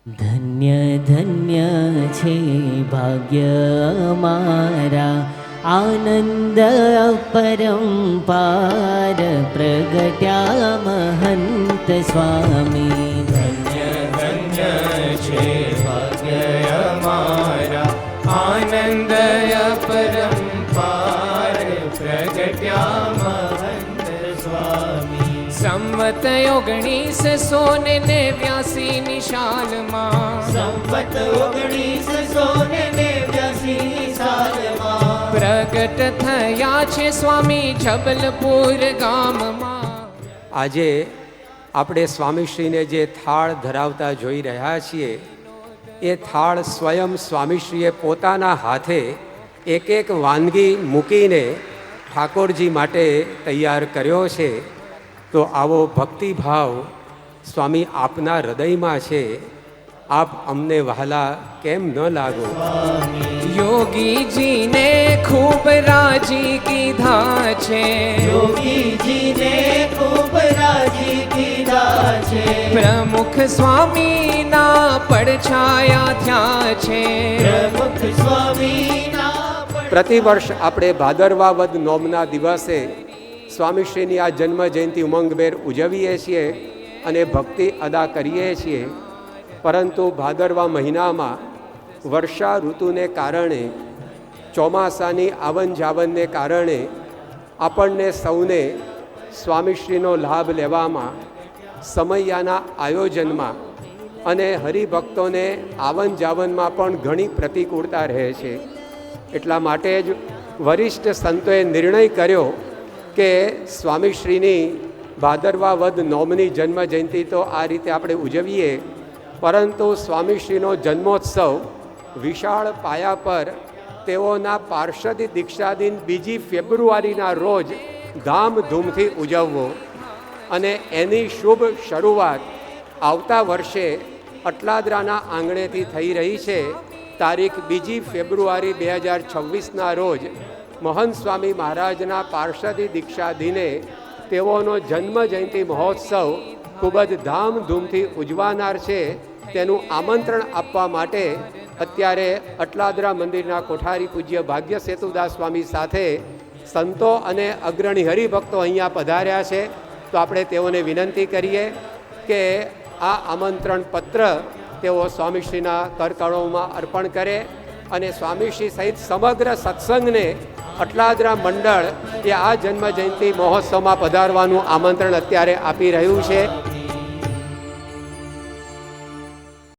ધન્ય ધન્ય છે ભાગ્ય અમારા, આનંદ પરંપાર પ્રગટ્યા મહંત સ્વામી. ધન્ય ધન્ય છે ભાગ્ય અમારા, આનંદ પરંપાર પ્રગટ્યા મહંત સ્વામી. સંવત 1989 નિશાલમાં, સંવત 1989 સાલમાં પ્રગટ થયા છે સ્વામી જબલપુર ગામમાં. આજે આપણે સ્વામીશ્રીને જે થાળ ધરાવતા જોઈ રહ્યા છીએ, એ થાળ સ્વયં સ્વામીશ્રીએ પોતાના હાથે એક એક વાનગી મૂકીને ઠાકોરજી માટે તૈયાર કર્યો છે. તો આવો ભક્તિભાવ સ્વામી આપના હૃદયમાં છે, આપ અમને વહાલા કેમ ન લાગો? યોગીજીને ખૂબ રાજી કીધા છે, યોગીજીને ખૂબ રાજી કીધા છે, પ્રમુખ સ્વામીના પડછાયા થયા છે. પ્રમુખ સ્વામીના પ્રતિવર્ષ આપણે ભાદરવા વદ નોમના દિવસે સ્વામીશ્રીની આ જન્મ જયંતિ ઉમંગભેર ઉજવીએ છીએ અને ભક્તિ અદા કરીએ છીએ. પરંતુ ભાદરવા મહિનામાં વર્ષા ઋતુને કારણે, ચોમાસાની આવન જાવનને કારણે આપણને સૌને સ્વામીશ્રીનો લાભ લેવામાં, સમયના આયોજનમાં અને હરિભક્તોને આવન જાવનમાં પણ ઘણી પ્રતિકૂળતા રહે છે. એટલા માટે જ વરિષ્ઠ સંતોએ નિર્ણય કર્યો કે સ્વામીશ્રીની ભાદરવા વદ નોમની જન્મ જયંતિ તો આ રીતે આપણે ઉજવીએ, પરંતુ સ્વામીશ્રીનો જન્મોત્સવ વિશાળ પાયા પર તેઓના પાર્ષદી દીક્ષાદિન 2 ફેબ્રુઆરીના રોજ ધામધૂમથી ઉજવવો. અને એની શુભ શરૂઆત આવતા વર્ષે અટલાદરાના આંગણેથી થઈ રહી છે. તારીખ 2 ફેબ્રુઆરી 2026ના રોજ મહંત સ્વામી મહારાજના પાર્ષદી દીક્ષા દિને તેઓનો જન્મ જયંતિ મહોત્સવ ખૂબ જ ધામધૂમથી ઉજવાનાર છે. તેનું આમંત્રણ આપવા માટે અત્યારે અટલાદરા મંદિરના કોઠારી પૂજ્ય ભાગ્ય સેતુદાસ સ્વામી સાથે સંતો અને અગ્રણી હરિભક્તો અહીંયા પધાર્યા છે. તો આપણે તેઓને વિનંતી કરીએ કે આ આમંત્રણ પત્ર તેઓ સ્વામીશ્રીના કરકળોમાં અર્પણ કરે અને સ્વામીશ્રી સહિત સમગ્ર સત્સંગને અટલાદરા મંડળ એ આ જન્મ જયંતિ મહોત્સવમાં પધારવાનું આમંત્રણ અત્યારે આપી રહ્યું છે.